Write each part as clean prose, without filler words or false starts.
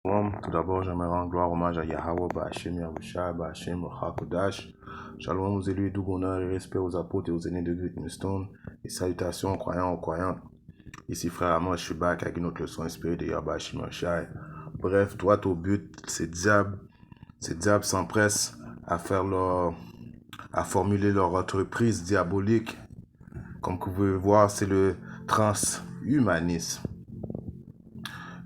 Tout d'abord, j'aimerais rendre gloire, hommage à Yahweh, Ba'Hashem, Yahushua, Ba'Hashem, Hakodash. Shalom aux élus, doux bonheur et respect aux apôtres et aux aînés de Great Millstone. Et salutations aux croyants, aux croyantes. Ici, frère Amos, je suis back avec une autre leçon inspirée de Yahweh, Ba'Hashem, Yahushua. Bref, droit au but, ces diables s'empressent à formuler leur entreprise diabolique. Comme vous pouvez voir, c'est le transhumanisme.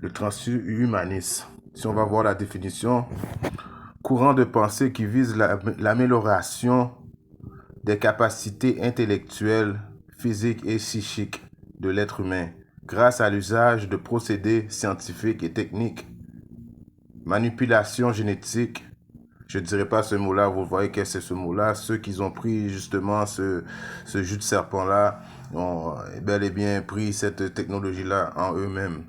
Le transhumanisme. Si on va voir la définition, courant de pensée qui vise l'amélioration des capacités intellectuelles, physiques et psychiques de l'être humain grâce à l'usage de procédés scientifiques et techniques. Manipulation génétique. Je ne dirais pas ce mot-là, vous voyez que c'est ce mot-là. Ceux qui ont pris justement ce jus de serpent-là ont bel et bien pris cette technologie-là en eux-mêmes.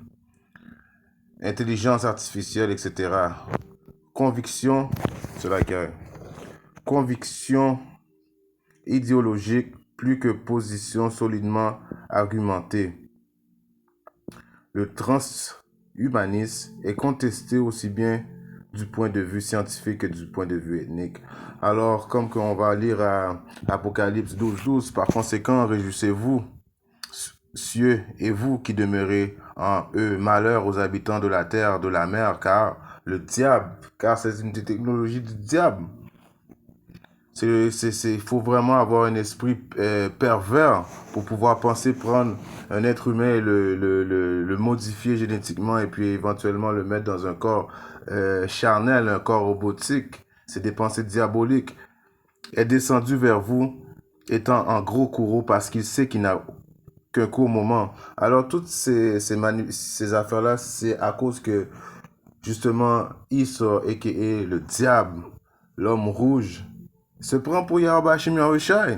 Intelligence artificielle, etc. Conviction, c'est laquelle? Conviction idéologique plus que position solidement argumentée. Le transhumanisme est contesté aussi bien du point de vue scientifique que du point de vue ethnique. Alors, comme on va lire à Apocalypse 12:12, par conséquent, réjouissez-vous, cieux, et vous qui demeurez en eux, malheur aux habitants de la terre, de la mer, car c'est une technologie du diable. Il faut vraiment avoir un esprit pervers pour pouvoir penser prendre un être humain et le modifier génétiquement et puis éventuellement le mettre dans un corps charnel, un corps robotique. C'est des pensées diaboliques. Est descendu vers vous étant en gros courroux parce qu'il sait qu'il n'a qu'un court moment. Alors toutes ces affaires-là, c'est à cause que justement Issa, a.k.a. le diable, l'homme rouge, se prend pour Yahweh Ba'Hashem Yahushua,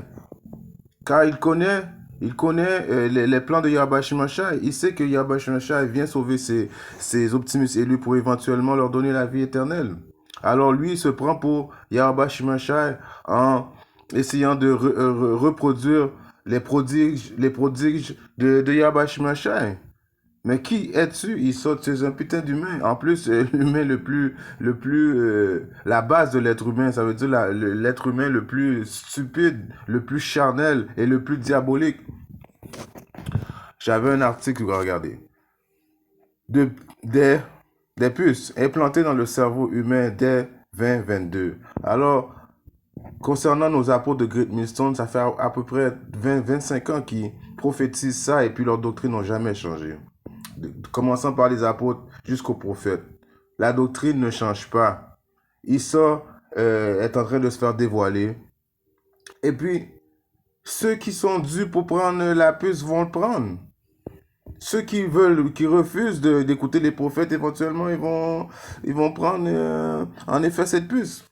car il connaît les plans de Yahweh Ba'Hashem Yahushua. Il sait que Yahweh Ba'Hashem Yahushua vient sauver ses optimistes élus pour éventuellement leur donner la vie éternelle. Alors lui, il se prend pour Yahweh Ba'Hashem Yahushua en essayant de reproduire les prodiges de Yahweh Ba'Hashem Yahushua. Mais qui es-tu? Il saute, c'est un putain d'humain. En plus, l'humain la base de l'être humain, ça veut dire l'être humain le plus stupide, le plus charnel et le plus diabolique. J'avais un article, regardez. Des puces implantées dans le cerveau humain dès 2022. Alors, concernant nos apôtres de Great Millstone, ça fait à peu près 20-25 ans qu'ils prophétisent ça et puis leurs doctrines n'ont jamais changé. Commençant par les apôtres jusqu'aux prophètes. La doctrine ne change pas. Issa est en train de se faire dévoiler. Et puis, ceux qui sont dus pour prendre la puce vont le prendre. Ceux qui refusent d'écouter les prophètes, éventuellement, ils vont prendre en effet cette puce.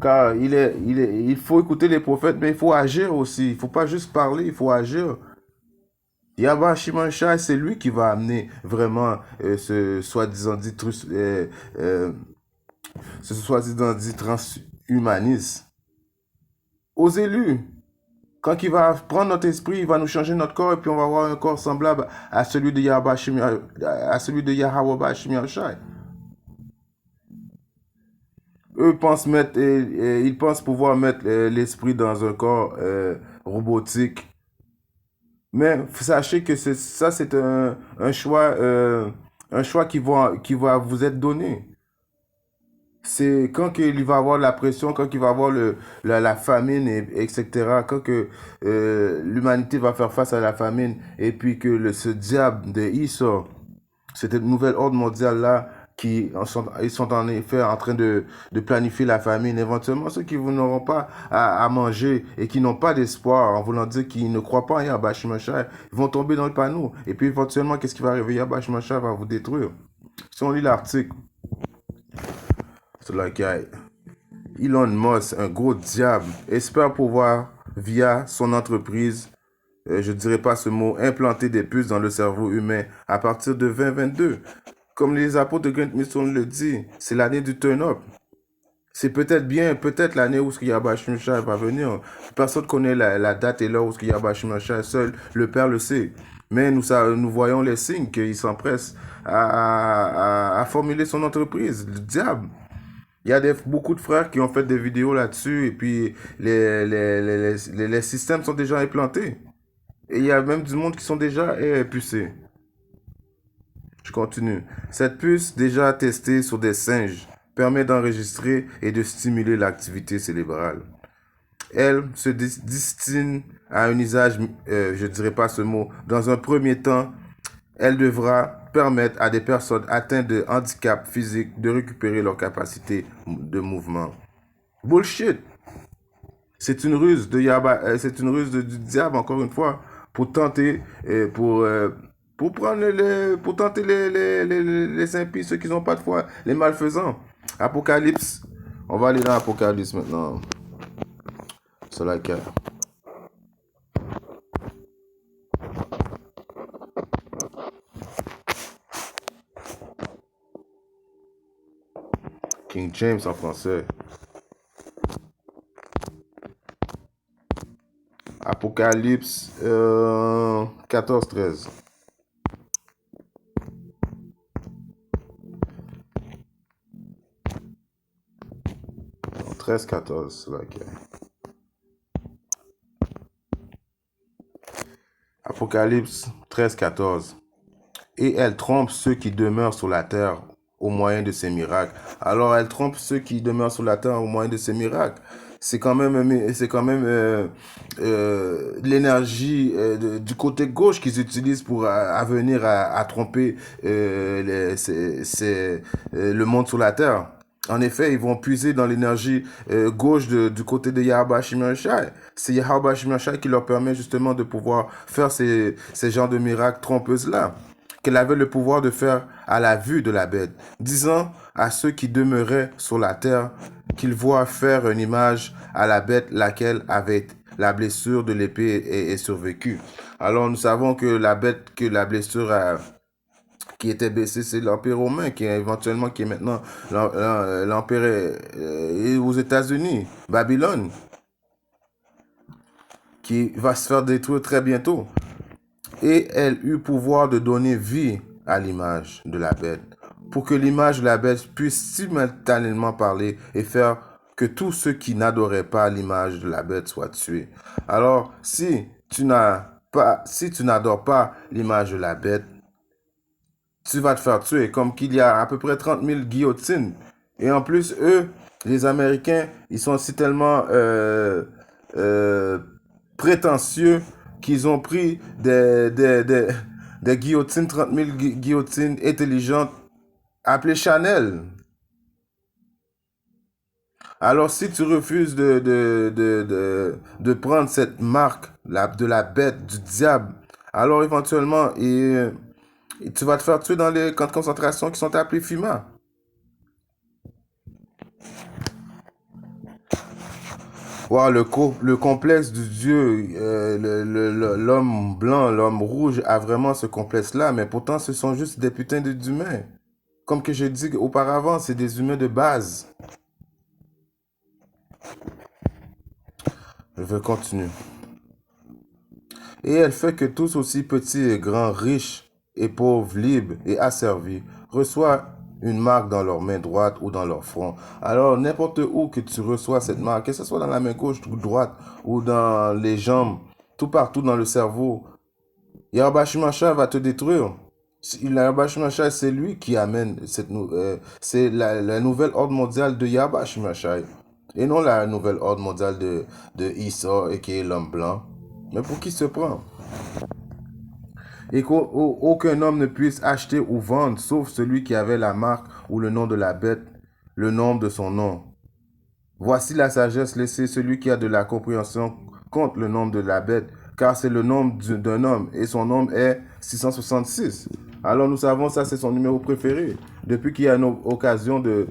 Car il faut écouter les prophètes, mais il faut agir aussi. Il ne faut pas juste parler, il faut agir. Yahweh Ba'Hashem Yahushua, c'est lui qui va amener vraiment ce soi-disant dit transhumanisme aux élus. Quand il va prendre notre esprit, il va nous changer notre corps et puis on va avoir un corps semblable à celui de Yahweh Ba'Hashem Yahushua. Eux ils pensent pouvoir mettre l'esprit dans un corps robotique. Mais sachez que c'est un choix qui va vous être donné. C'est quand il va avoir la pression, quand il va avoir la famine, etc. Quand l'humanité va faire face à la famine, et puis que ce diable de Issa, cette nouvelle ordre mondiale-là, ils sont en effet en train de planifier la famine. Éventuellement, ceux qui n'auront pas à manger et qui n'ont pas d'espoir, en voulant dire qu'ils ne croient pas en Yahweh Ba'Hashem Yahushua, ils vont tomber dans le panneau. Et puis éventuellement, qu'est-ce qui va arriver? Yahweh Ba'Hashem Yahushua va vous détruire. Si on lit l'article, c'est là qu'il y a Elon Musk, un gros diable, espère pouvoir, via son entreprise, je ne dirais pas ce mot, implanter des puces dans le cerveau humain à partir de 2022. Comme les apôtres de Great Millstone le disent, c'est l'année du turn-up. C'est peut-être l'année où Yahweh Ba'Hashem Yahushua va venir. Personne ne connaît la date et l'heure où Yahweh Ba'Hashem Yahushua, seul le Père le sait. Mais nous voyons les signes qu'il s'empresse à formuler son entreprise, le diable. Il y a beaucoup de frères qui ont fait des vidéos là-dessus et puis les systèmes sont déjà implantés. Et il y a même du monde qui sont déjà pucés. Je continue. Cette puce, déjà testée sur des singes, permet d'enregistrer et de stimuler l'activité cérébrale. Elle se destine à un usage, je ne dirais pas ce mot, dans un premier temps, elle devra permettre à des personnes atteintes de handicap physique de récupérer leur capacité de mouvement. Bullshit! C'est une ruse c'est une ruse du diable, encore une fois, pour tenter, pour prendre pour tenter les impies, ceux qui n'ont pas de foi, les malfaisants. Apocalypse. On va aller dans Apocalypse maintenant. C'est la carte. King James en français. Apocalypse 14-13. 13-14, c'est laquelle. Apocalypse 13-14. Et elle trompe ceux qui demeurent sur la terre au moyen de ses miracles. Alors elle trompe ceux qui demeurent sur la terre au moyen de ses miracles. C'est quand même l'énergie du côté gauche qu'ils utilisent pour venir à tromper le monde sur la terre. En effet, ils vont puiser dans l'énergie gauche du côté de Yahweh Shimashai. C'est Yahweh Shimashai qui leur permet justement de pouvoir faire ces genres de miracles trompeuses-là, qu'elle avait le pouvoir de faire à la vue de la bête, disant à ceux qui demeuraient sur la terre qu'ils voient faire une image à la bête laquelle avait la blessure de l'épée et survécu. Alors nous savons que la bête, que la blessure qui était baissée, c'est l'Empire romain, qui est éventuellement, qui est maintenant l'Empire aux États-Unis, Babylone, qui va se faire détruire très bientôt. Et elle eut pouvoir de donner vie à l'image de la bête, pour que l'image de la bête puisse simultanément parler et faire que tous ceux qui n'adoraient pas l'image de la bête soient tués. Alors, si tu n'adores pas l'image de la bête, tu vas te faire tuer, comme qu'il y a à peu près 30 000 guillotines. Et en plus, eux, les Américains, ils sont aussi tellement prétentieux qu'ils ont pris des guillotines, 30 000 guillotines intelligentes, appelées Chanel. Alors, si tu refuses de prendre cette marque de la bête, du diable, alors éventuellement, tu vas te faire tuer dans les camps de concentration qui sont appelés FIMA. Wow, le complexe du Dieu, l'homme blanc, l'homme rouge a vraiment ce complexe-là, mais pourtant ce sont juste des putains d'humains. Comme que je dis auparavant, c'est des humains de base. Je vais continuer. Et elle fait que tous aussi petits et grands, riches et pauvres, libres et asservis, reçoivent une marque dans leur main droite ou dans leur front. Alors, n'importe où que tu reçois cette marque, que ce soit dans la main gauche ou droite ou dans les jambes, tout partout dans le cerveau, Yahweh Shimashai va te détruire. Yahweh Shimashai, c'est lui qui amène c'est la nouvelle ordre mondiale de Yahweh Shimashai. Et non la nouvelle ordre mondiale de Esau, qui est l'homme blanc. Mais pour qui se prend? Et qu'aucun homme ne puisse acheter ou vendre, sauf celui qui avait la marque ou le nom de la bête, le nom de son nom. Voici la sagesse, laissez celui qui a de la compréhension compte le nom de la bête, car c'est le nom d'un homme, et son nom est 666. Alors nous savons, ça c'est son numéro préféré. Depuis qu'il y a une occasion de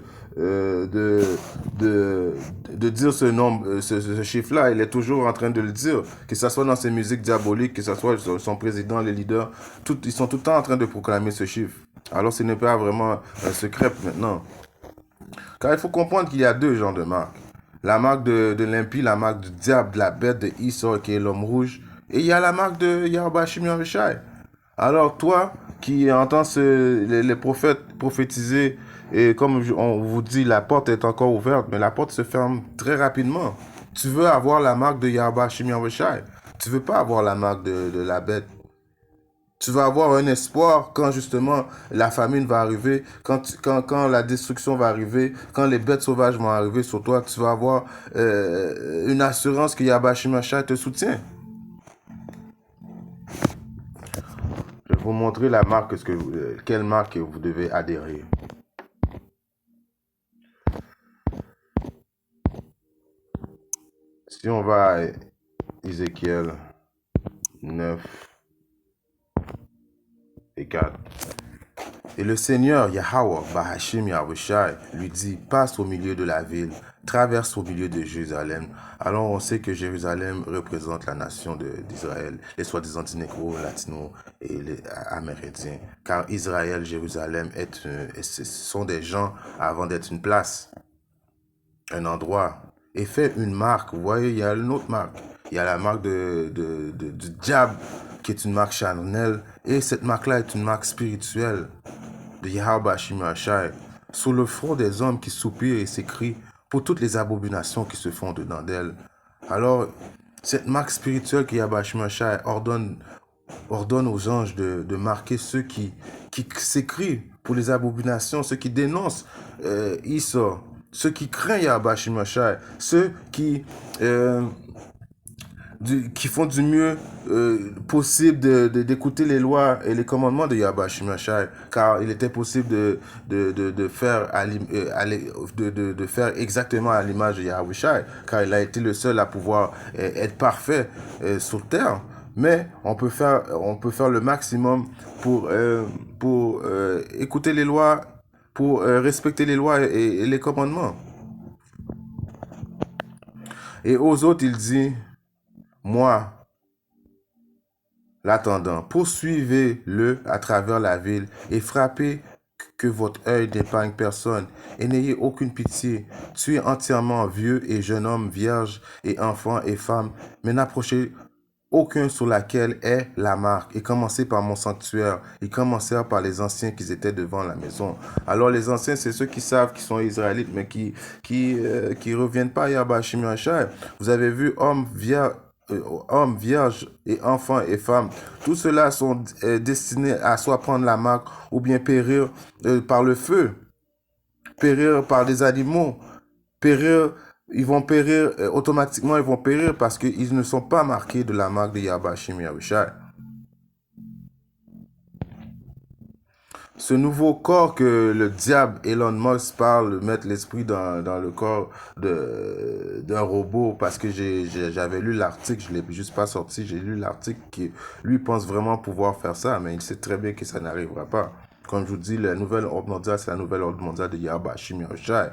dire ce nombre, ce chiffre-là, il est toujours en train de le dire, que ce soit dans ses musiques diaboliques, que ce soit son président, les leaders, ils sont tout le temps en train de proclamer ce chiffre. Alors ce n'est pas vraiment un secret maintenant. Car il faut comprendre qu'il y a deux genres de marques. La marque de l'impie, la marque du diable, de la bête, de Esau, qui est l'homme rouge. Et il y a la marque de Yahweh Shimashai. Alors toi, qui entends les prophètes prophétiser, et comme on vous dit, la porte est encore ouverte, mais la porte se ferme très rapidement. Tu veux avoir la marque de Yahba Shim Yahushai. Tu veux pas avoir la marque de la bête. Tu vas avoir un espoir quand justement la famine va arriver, quand la destruction va arriver, quand les bêtes sauvages vont arriver sur toi, tu vas avoir une assurance que Yahba Shim Yahushai te soutient. Je vais vous montrer la marque, quelle marque vous devez adhérer. Si on va à Ézéchiel 9 et 4. Et le Seigneur Yahweh Bahashim Yahushai lui dit, passe au milieu de la ville, traverse au milieu de Jérusalem. Alors on sait que Jérusalem représente la nation d'Israël, les soi-disant négros, latinos et les amérindiens. Car Israël, Jérusalem, ce sont des gens avant d'être une place, un endroit. Et fait une marque, vous voyez, il y a une autre marque. Il y a la marque du diable, qui est une marque charnelle. Et cette marque-là est une marque spirituelle de Yahweh Shimashai, sur le front des hommes qui soupirent et s'écrient pour toutes les abominations qui se font dedans d'elle. Alors, cette marque spirituelle que Yahweh Shimashai ordonne aux anges de marquer ceux qui s'écrient pour les abominations, ceux qui dénoncent Issa, ceux qui craignent Yahweh Shimashai, ceux qui font du mieux possible d'écouter les lois et les commandements de Yahweh Shimashai, car il était possible de faire, de faire exactement à l'image de Yahweh Shai, car il a été le seul à pouvoir être parfait sur terre. Mais on peut faire le maximum pour écouter les lois, pour respecter les lois et les commandements. Et aux autres, il dit, moi, l'attendant, poursuivez-le à travers la ville et frappez que votre œil n'épargne personne et n'ayez aucune pitié. Tuez entièrement vieux et jeunes hommes, vierges et enfants et femmes, mais n'approchez aucun sur laquelle est la marque. Et commencez par mon sanctuaire. Ils commencèrent par les anciens qui étaient devant la maison. Alors les anciens, c'est ceux qui savent qu'ils sont israélites, mais qui reviennent pas à Yahweh Shimon Shai. Vous avez vu hommes, vierges et enfants et femmes, tous ceux-là sont destinés à soit prendre la marque ou bien périr par le feu, périr par des animaux, périr, ils vont périr automatiquement, ils vont périr parce qu'ils ne sont pas marqués de la marque de Yahweh Shim Yahushai. Ce nouveau corps que le diable Elon Musk parle, mettre l'esprit dans le corps d'un robot, parce que j'avais lu l'article, je ne l'ai juste pas sorti, j'ai lu l'article qui, lui, pense vraiment pouvoir faire ça, mais il sait très bien que ça n'arrivera pas. Comme je vous dis, la nouvelle ordre mondiale, c'est la nouvelle ordre mondiale de Yahweh Shim Yahushai.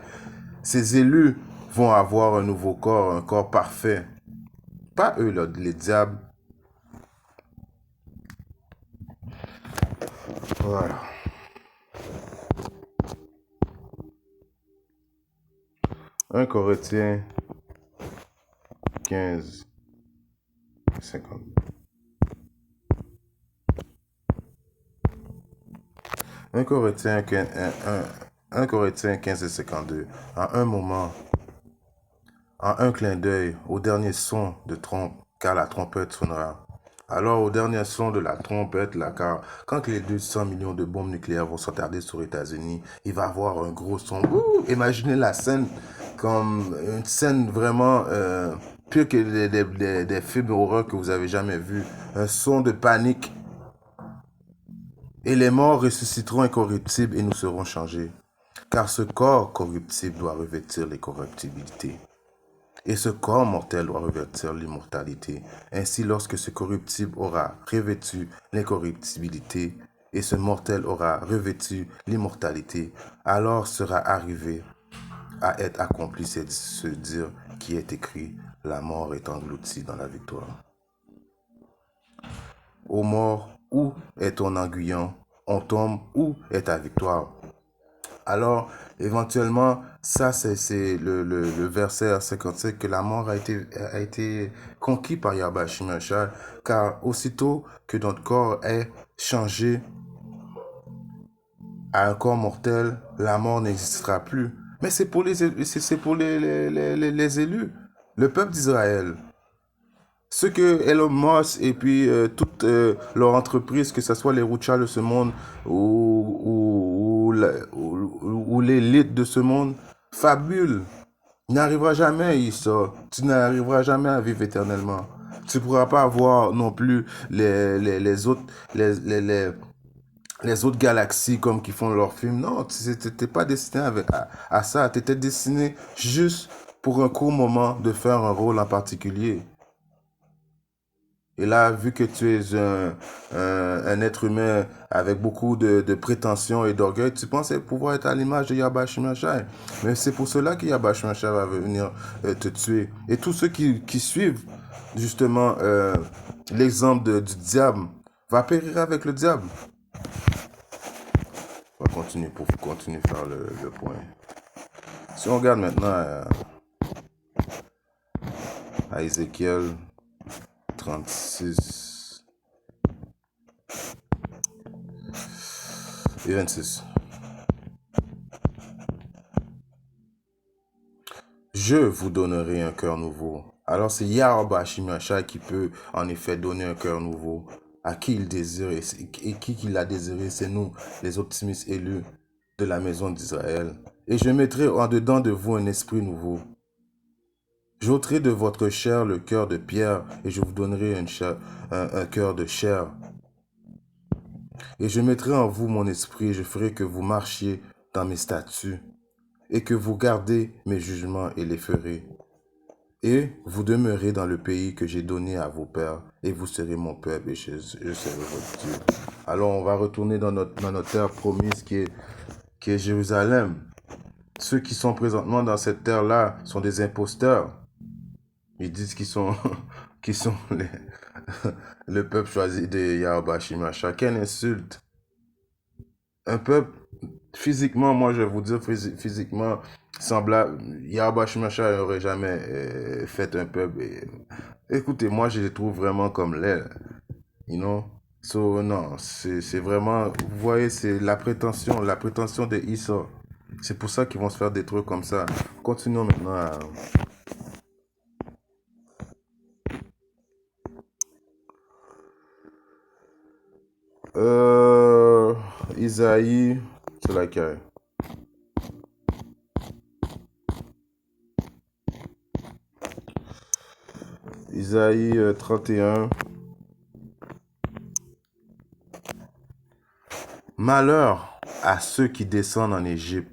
Ces élus vont avoir un nouveau corps, un corps parfait. Pas eux, les diables. Voilà. 1 Corinthiens 15, 50. 1 Corinthiens 15, 1 Corinthiens 15 et 52. En un moment, en un clin d'œil, au dernier son de trompe, car la trompette sonnera. Alors, au dernier son de la trompette, là, car quand les 200 millions de bombes nucléaires vont s'attarder sur les États-Unis, il va y avoir un gros son. Imaginez la scène comme une scène vraiment pire que des films d'horreur que vous avez jamais vus. Un son de panique. Et les morts ressusciteront incorruptibles et nous serons changés. Car ce corps corruptible doit revêtir les corruptibilités. Et ce corps mortel doit revêtir l'immortalité. Ainsi, lorsque ce corruptible aura revêtu l'incorruptibilité et ce mortel aura revêtu l'immortalité, alors sera arrivé à être accompli ce dire qui est écrit, la mort est engloutie dans la victoire. Ô mort, où est ton aiguillon? On tombe, où est ta victoire? Alors, éventuellement, ça, c'est le verset 55, que la mort a été conquis par Yahweh Shimashai, car aussitôt que notre corps est changé à un corps mortel, la mort n'existera plus. Mais c'est pour c'est pour les élus, le peuple d'Israël. Ce que Elon Musk et puis toute leur entreprise, que ce soit les Rothschild de ce monde ou l'élite de ce monde, fabule. Il n'arrivera jamais, Issa. Tu n'arriveras jamais à vivre éternellement. Tu ne pourras pas avoir non plus les autres, les autres galaxies comme qui font leurs films. Non, tu n'étais pas destiné à ça. Tu étais destiné juste pour un court moment de faire un rôle en particulier. Et là, vu que tu es un être humain avec beaucoup de prétentions et d'orgueil, tu pensais pouvoir être à l'image de Yahweh Shimashai. Mais c'est pour cela que Yahweh Shimashai va venir te tuer. Et tous ceux qui suivent justement l'exemple du diable va périr avec le diable. On va continuer pour continuer à faire le point. Si on regarde maintenant à Ézéchiel 36 et 26. Je vous donnerai un cœur nouveau. Alors c'est Yahweh Shimashai qui peut en effet donner un cœur nouveau à qui il désire et qui l'a désiré, c'est nous, les optimistes élus de la maison d'Israël. Et je mettrai en dedans de vous un esprit nouveau. J'ôterai de votre chair le cœur de pierre et je vous donnerai un cœur de chair. Et je mettrai en vous mon esprit et je ferai que vous marchiez dans mes statuts et que vous gardez mes jugements et les ferez. Et vous demeurez dans le pays que j'ai donné à vos pères et vous serez mon peuple et je serai votre Dieu. Alors on va retourner dans notre terre promise qui est Jérusalem. Ceux qui sont présentement dans cette terre-là sont des imposteurs. Ils disent qu'ils sont, qu'ils sont le peuple choisi de Yahweh Shimashai. Quelle insulte! Un peuple, physiquement, moi je vais vous dire, physiquement, semblable, Yahweh Shimashai n'aurait jamais fait un peuple. Écoutez, moi je les trouve vraiment comme l'air. You know? So, non, c'est vraiment, vous voyez, c'est la prétention de Issa. C'est pour ça qu'ils vont se faire des trucs comme ça. Continuons maintenant à... Isaïe, c'est laquelle? Isaïe 31. Malheur à ceux qui descendent en Égypte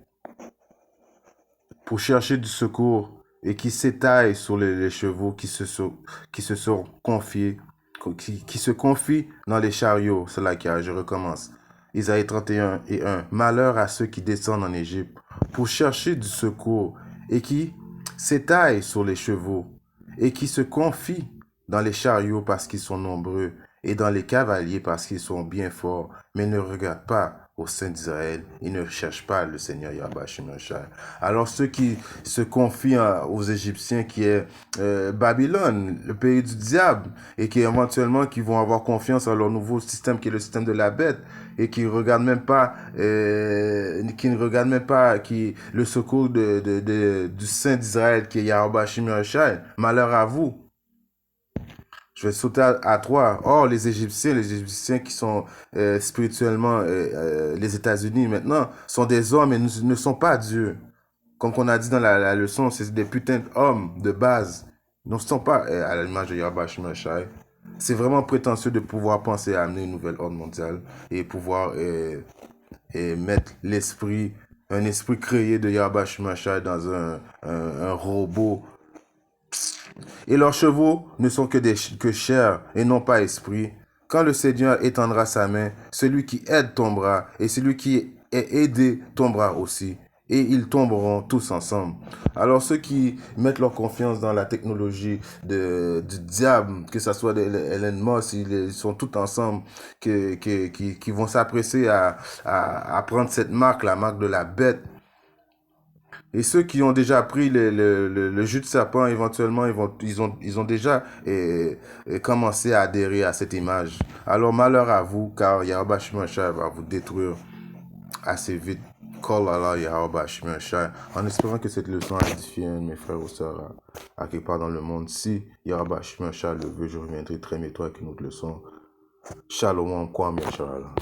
pour chercher du secours et qui s'étaillent sur les chevaux qui se sont confiés, qui se confient dans les chariots. C'est là qu'il je recommence. Isaïe 31 et 1. Malheur à ceux qui descendent en Égypte pour chercher du secours et qui s'étaillent sur les chevaux et qui se confient dans les chariots parce qu'ils sont nombreux et dans les cavaliers parce qu'ils sont bien forts, mais ne regardent pas au sein d'Israël, ils ne cherchent pas le Seigneur Yahweh Shimashai. Alors ceux qui se confient aux Égyptiens, qui est Babylone, le pays du diable, et qui éventuellement qui vont avoir confiance en leur nouveau système qui est le système de la bête, et qui regardent même pas, qui ne regardent même pas le secours du Saint d'Israël qui est Yahweh Shimashai. Malheur à vous. Je vais sauter à 3. Or, les Égyptiens qui sont spirituellement les États-Unis maintenant, sont des hommes et ne sont pas Dieu. Comme on a dit dans la leçon, c'est des putains d'hommes de base. Ils ne sont pas à l'image de Yahweh Shimashai. C'est vraiment prétentieux de pouvoir penser à amener une nouvelle ordre mondiale et pouvoir mettre un esprit créé de Yahweh Shimashai dans un robot. Et leurs chevaux ne sont que chair et non pas esprit. Quand le Seigneur étendra sa main, celui qui aide tombera, et celui qui est aidé tombera aussi. et ils tomberont tous ensemble. Alors ceux qui mettent leur confiance dans la technologie du diable, que ce soit de Elon Musk, ils sont tous ensemble, qui vont s'apprécier à prendre cette marque, la marque de la bête. Et ceux qui ont déjà pris le jus de serpent, éventuellement, ils ont déjà commencé à adhérer à cette image. Alors malheur à vous, car Yahweh Shemashai va vous détruire assez vite. Call Allah Yahweh Shemashai. En espérant que cette leçon a édifié un de mes frères ou sœurs à quelque part dans le monde. Si Yahweh Shemashai le veut, je reviendrai très bientôt avec une autre leçon. Shalom, Kwame, Inshallah.